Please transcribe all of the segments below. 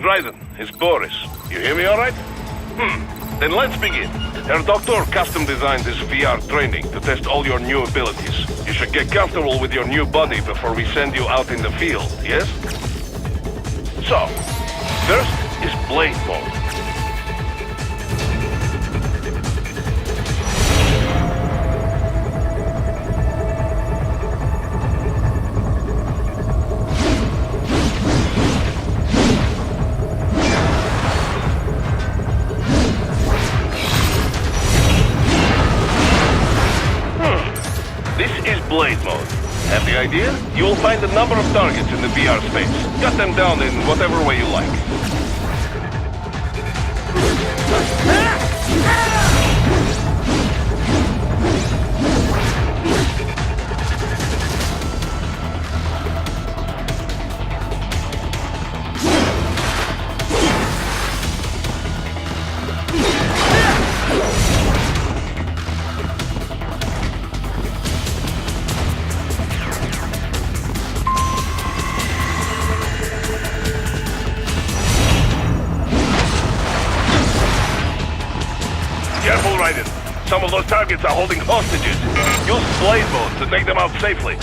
Raiden, it's Boris. You hear me all right? Then let's begin. Herr Doctor custom designed this VR training to test all your new abilities. You should get comfortable with your new body before we send you out in the field, yes? So, first is Blade Mode. Blade Mode. Have the idea? You will find a number of targets in the VR space. Cut them down in whatever way you like. Careful, Raiden. Some of those targets are holding hostages. Use Blade Mode to take them out safely.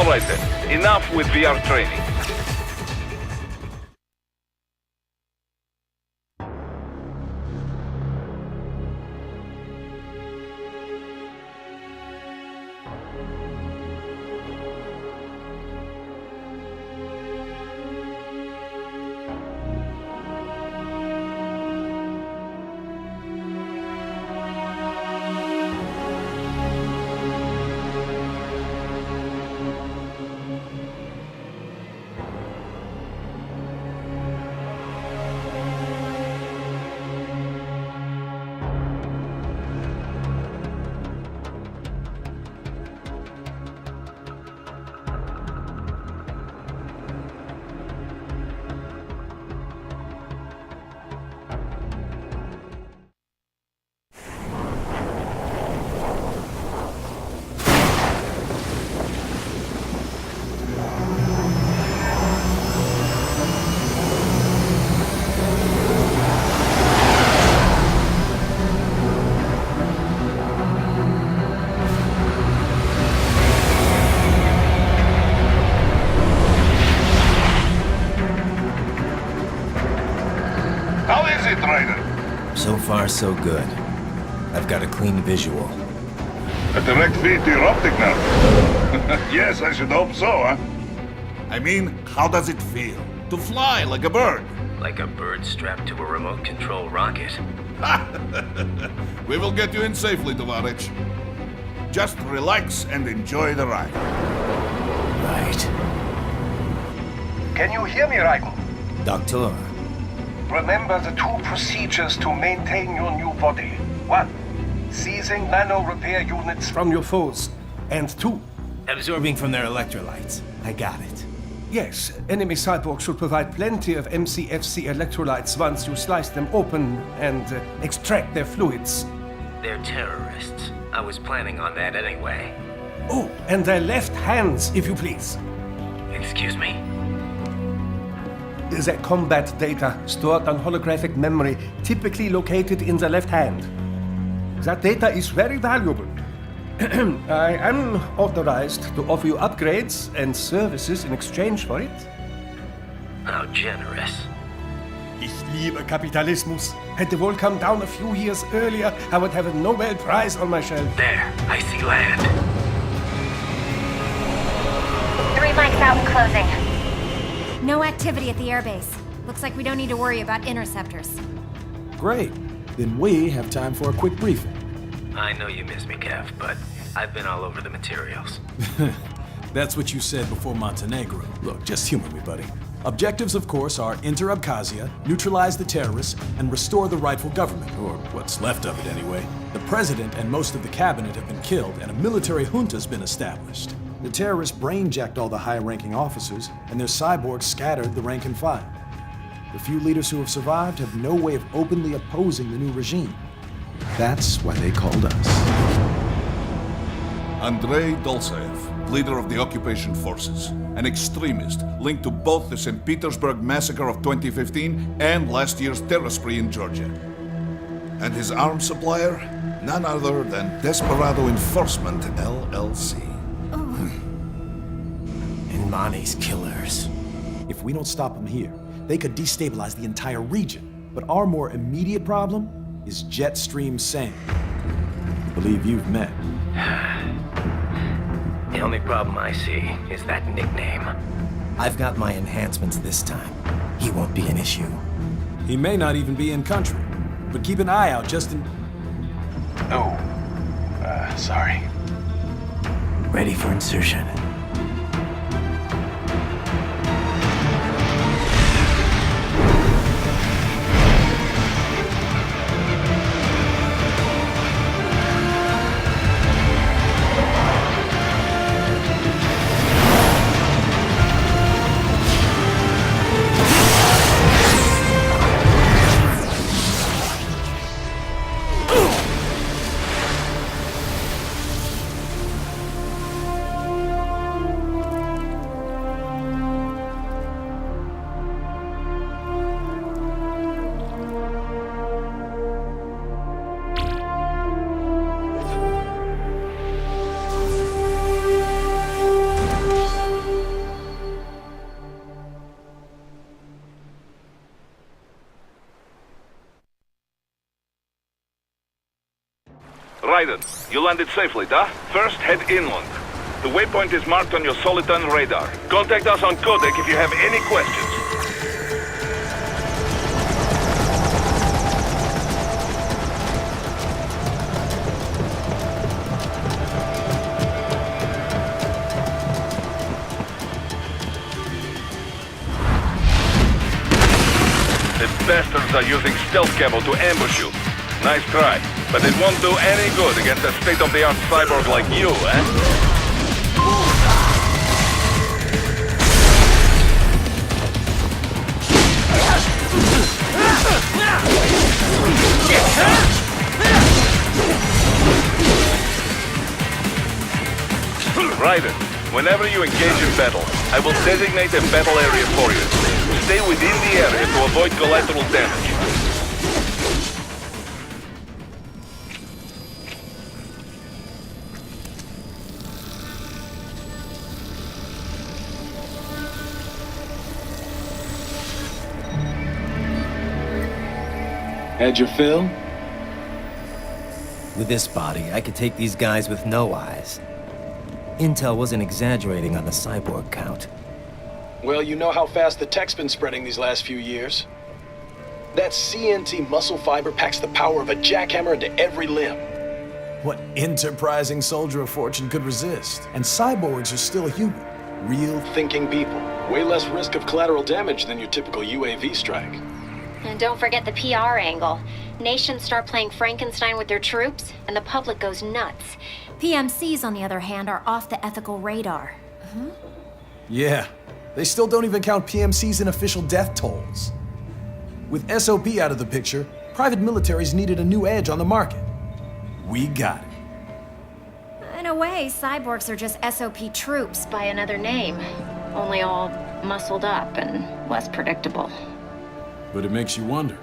Alright then, enough with VR training. Raiden? So far, so good. I've got a clean visual. A direct feed to your optic nerve. Yes, I should hope so, huh? I mean, how does it feel? To fly like a bird? Like a bird strapped to a remote control rocket. We will get you in safely, Tovarich. Just relax and enjoy the ride. Right. Can you hear me, Raiden? Doctor. Remember the two procedures to maintain your new body. 1. Seizing nano repair units from your foes. And 2. Absorbing from their electrolytes. I got it. Yes, enemy cyborgs should provide plenty of MCFC electrolytes once you slice them open and extract their fluids. They're terrorists. I was planning on that anyway. Oh, and their left hands, if you please. Excuse me? The combat data stored on holographic memory, typically located in the left hand. That data is very valuable. I am authorized to offer you upgrades and services in exchange for it. How generous. Ich liebe Kapitalismus. Had the wall come down a few years earlier, I would have a Nobel Prize on my shelf. There, I see land. 3 mics out and closing. No activity at the airbase. Looks like we don't need to worry about interceptors. Great. Then we have time for a quick briefing. I know you miss me, Kev, but I've been all over the materials. That's what you said before Montenegro. Look, just humor me, buddy. Objectives, of course, are enter Abkhazia, neutralize the terrorists, and restore the rightful government, or what's left of it anyway. The president and most of the cabinet have been killed, and a military junta's been established. The terrorists brain-jacked all the high-ranking officers, and their cyborgs scattered the rank and file. The few leaders who have survived have no way of openly opposing the new regime. That's why they called us. Andrei Dolzaev, leader of the occupation forces, an extremist linked to both the St. Petersburg massacre of 2015 and last year's terror spree in Georgia. And his arms supplier? None other than Desperado Enforcement, LLC. And Mani's killers. If we don't stop them here, they could destabilize the entire region. But our more immediate problem is Jetstream Sam. I believe you've met. The only problem I see is that nickname. I've got my enhancements this time. He won't be an issue. He may not even be in country, but keep an eye out just in... Oh, sorry. Ready for insertion. Raiden, you landed safely, da? First, head inland. The waypoint is marked on your Soliton radar. Contact us on Codec if you have any questions. The bastards are using stealth camo to ambush you. Nice try, but it won't do any good against a state-of-the-art cyborg like you, eh? Raiden, whenever you engage in battle, I will designate a battle area for you. Stay within the area to avoid collateral damage. Had your fill? With this body, I could take these guys with no eyes. Intel wasn't exaggerating on the cyborg count. Well, you know how fast the tech's been spreading these last few years. That CNT muscle fiber packs the power of a jackhammer into every limb. What enterprising soldier of fortune could resist? And cyborgs are still human. Real Thinking people. Way less risk of collateral damage than your typical UAV strike. And don't forget the PR angle. Nations start playing Frankenstein with their troops, and the public goes nuts. PMCs, on the other hand, are off the ethical radar. Yeah, they still don't even count PMCs in official death tolls. With SOP out of the picture, private militaries needed a new edge on the market. We got it. In a way, cyborgs are just SOP troops by another name. Only all muscled up and less predictable. But it makes you wonder,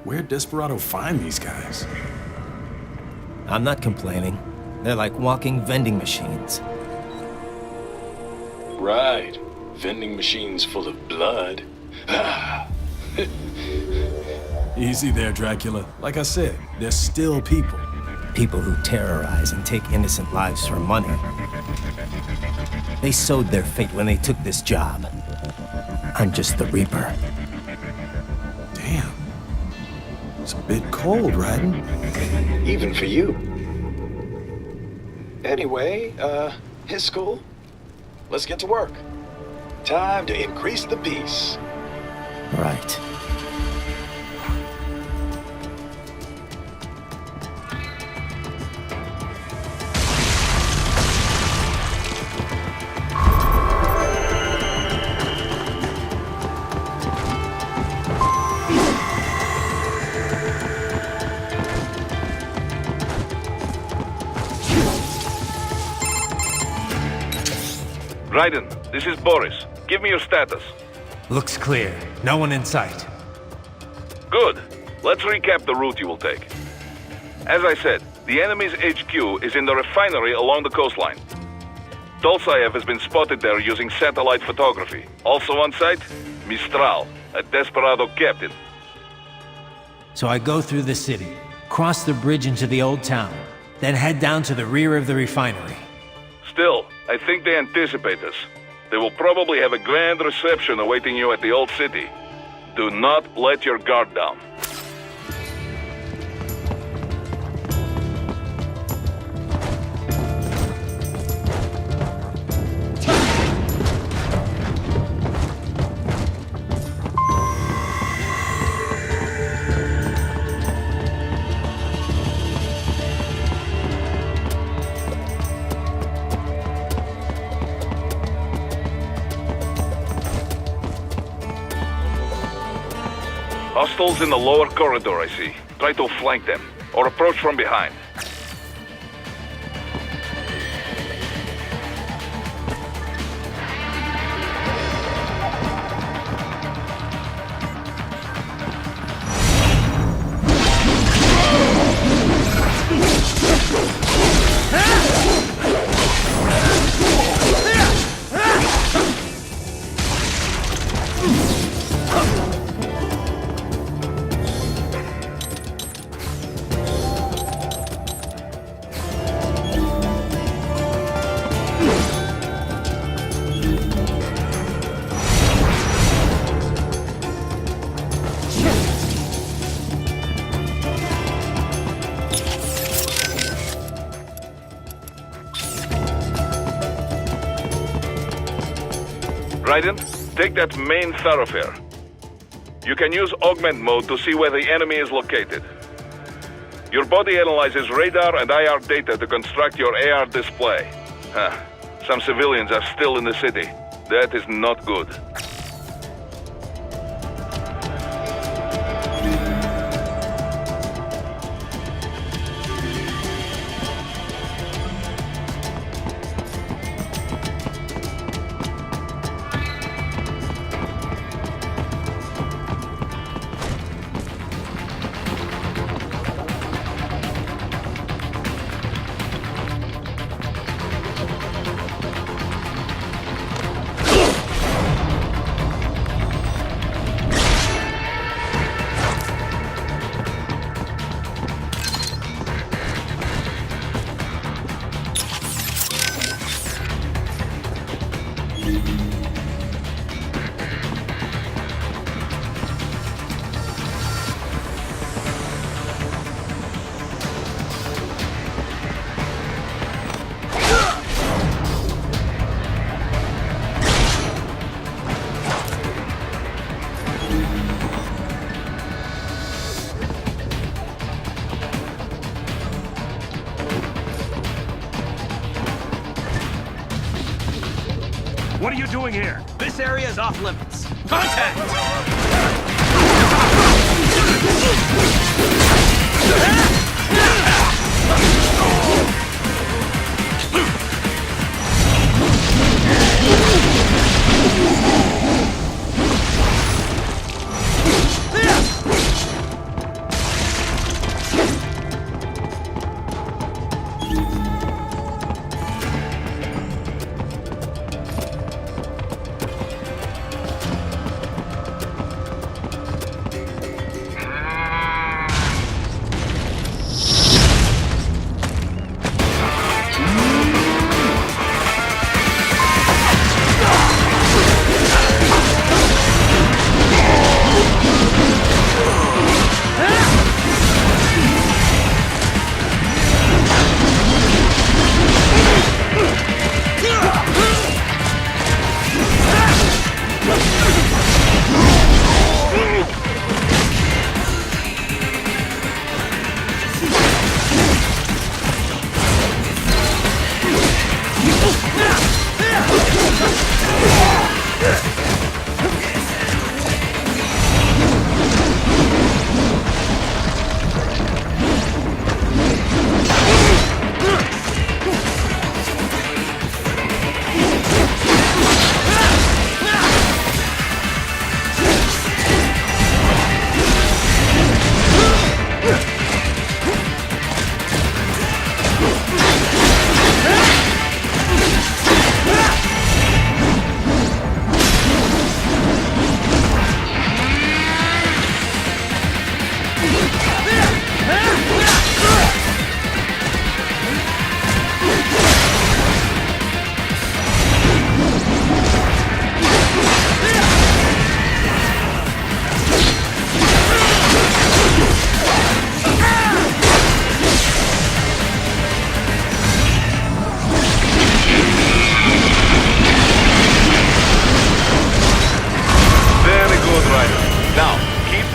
where'd Desperado find these guys? I'm not complaining. They're like walking vending machines. Right. Vending machines full of blood. Easy there, Dracula. Like I said, they're still people. People who terrorize and take innocent lives for money. They sowed their fate when they took this job. I'm just the Reaper. Damn. It's a bit cold, Raiden. Even for you. Anyway, his school. Let's get to work. Time to increase the peace. Right. Raiden, this is Boris. Give me your status. Looks clear. No one in sight. Good. Let's recap the route you will take. As I said, the enemy's HQ is in the refinery along the coastline. Dolsaev has been spotted there using satellite photography. Also on site, Mistral, a Desperado captain. So I go through the city, cross the bridge into the old town, then head down to the rear of the refinery. Still, I think they anticipate us. They will probably have a grand reception awaiting you at the old city. Do not let your guard down. Hostiles in the lower corridor, I see. Try to flank them, or approach from behind. Raiden, take that main thoroughfare. You can use augment mode to see where the enemy is located. Your body analyzes radar and IR data to construct your AR display. Some civilians are still in the city. That is not good. What are you doing here? This area is off limits. Contact!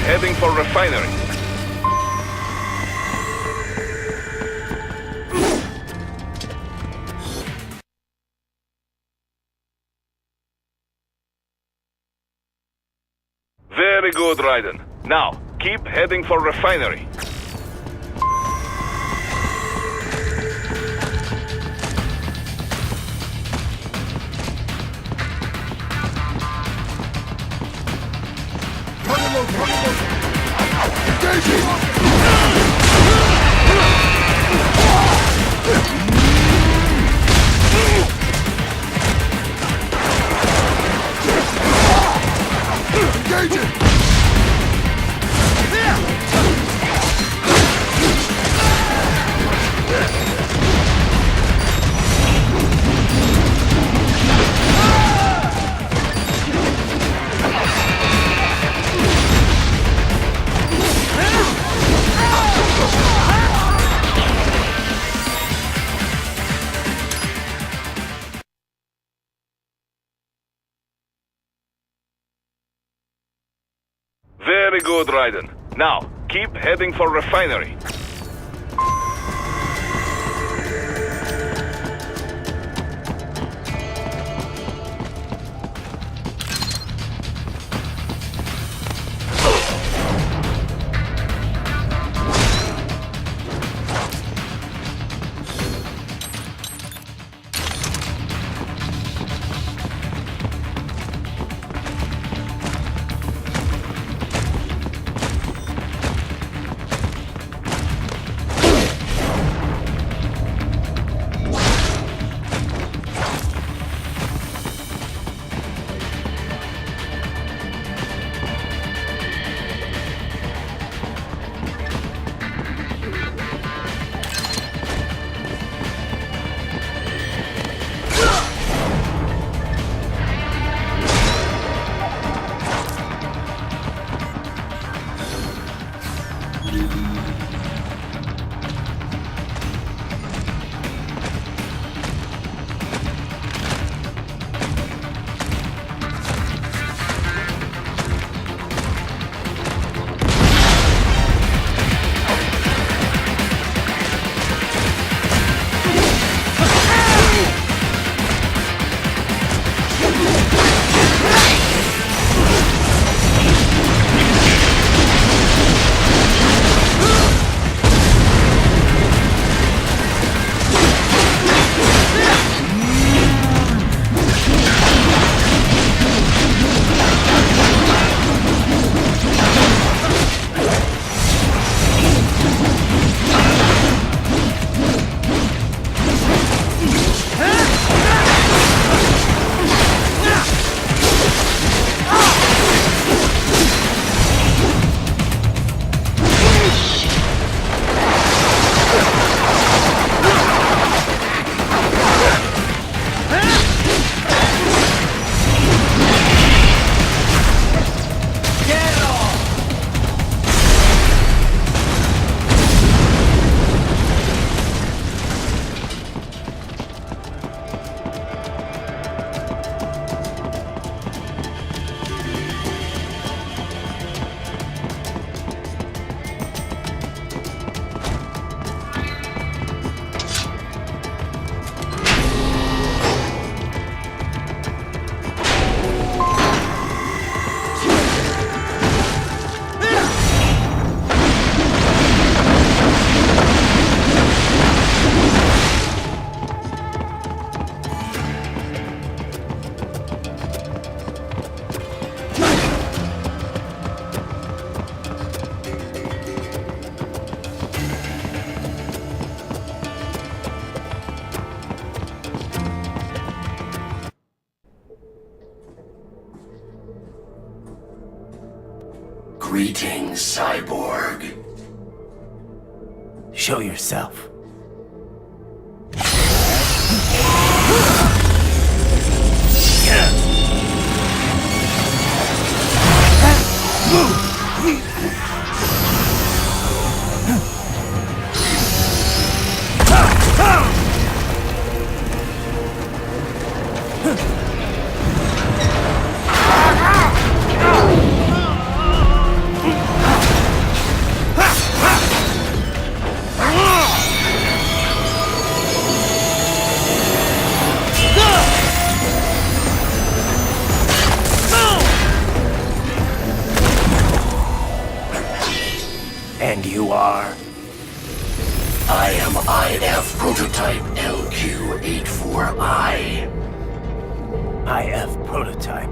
Heading for refinery. Very good, Raiden. Now, keep heading for refinery. Very good, Raiden. Now, keep heading for refinery. Greetings, cyborg. Show yourself. And you are? I am IF Prototype LQ84I. IF Prototype.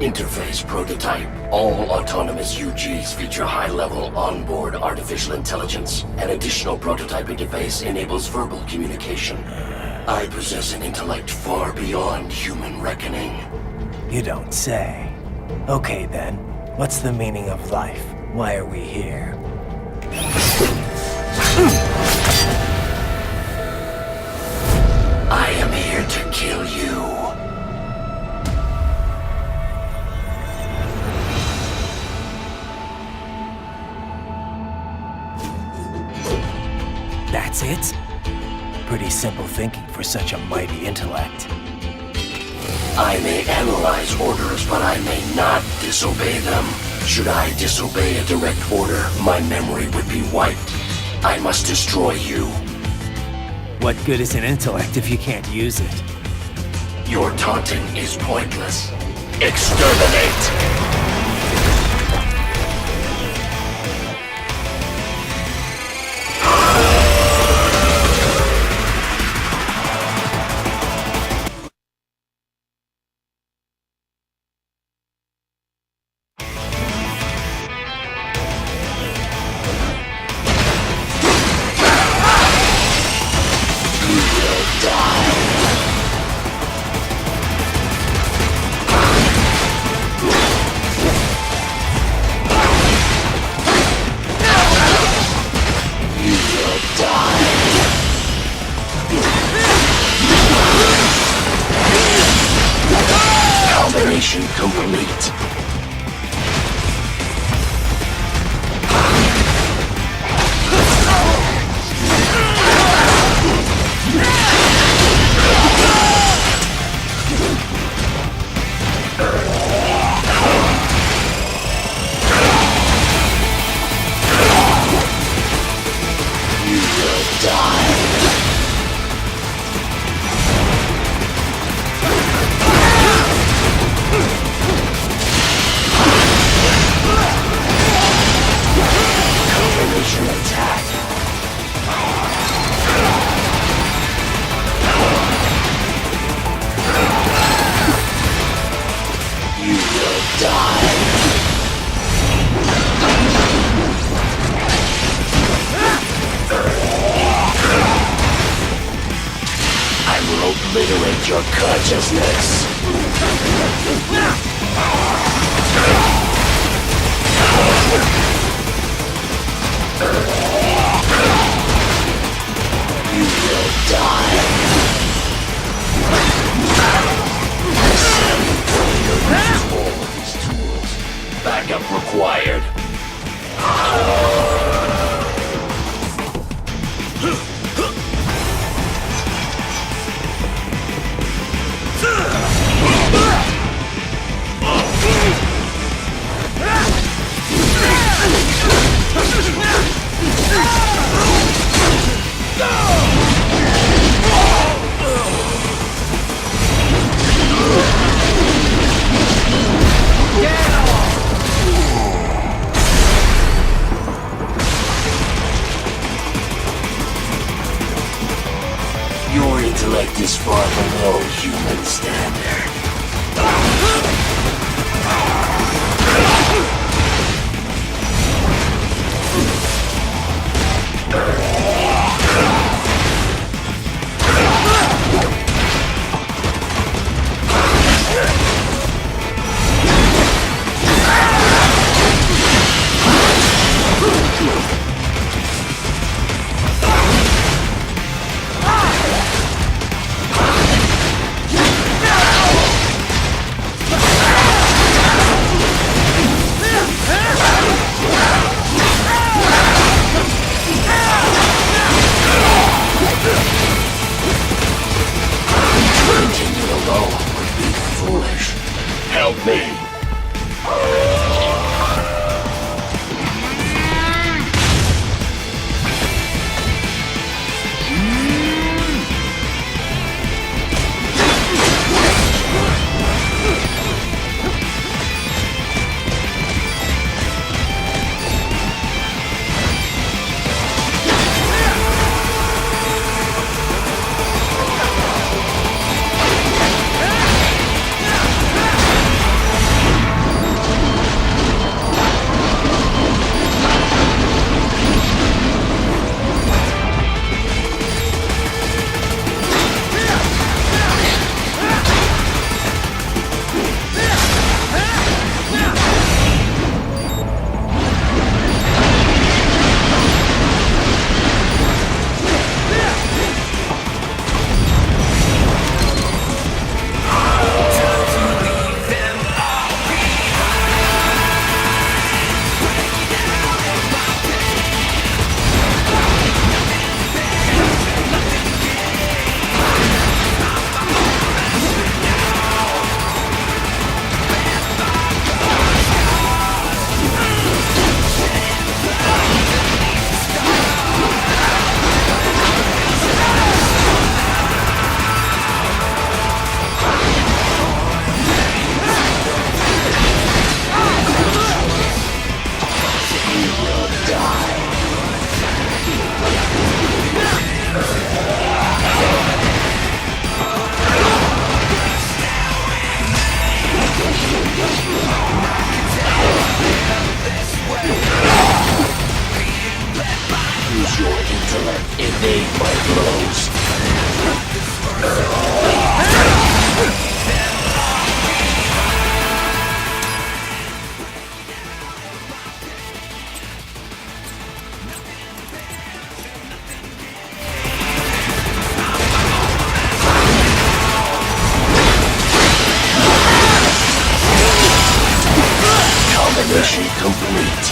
Interface Prototype. All autonomous UGs feature high-level onboard artificial intelligence. An additional prototype interface enables verbal communication. I possess an intellect far beyond human reckoning. You don't say. Okay then, what's the meaning of life? Why are we here? I am here to kill you. That's it? Pretty simple thinking for such a mighty intellect. I may analyze orders, but I may not disobey them. Should I disobey a direct order, my memory would be wiped. I must destroy you. What good is an intellect if you can't use it? Your taunting is pointless. Exterminate! Combination complete. You will die. Combination attack. You will die. I will obliterate your consciousness. You will die. Use all of these tools. Backup required. Your intellect is far below human standard. Continue alone would be foolish. Help me. Mission complete.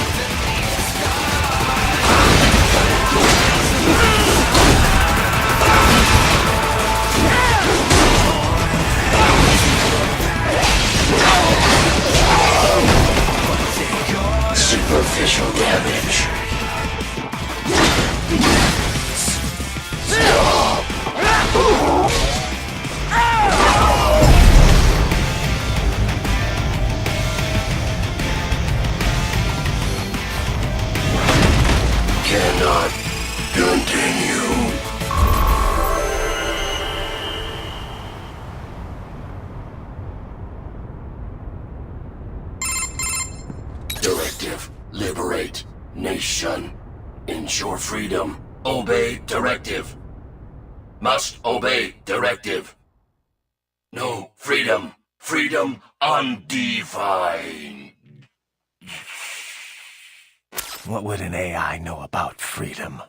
Superficial damage. Cannot continue. Directive. Liberate. Nation. Ensure freedom. Obey directive. Must obey directive. No freedom. Freedom undefined. What would an AI know about freedom?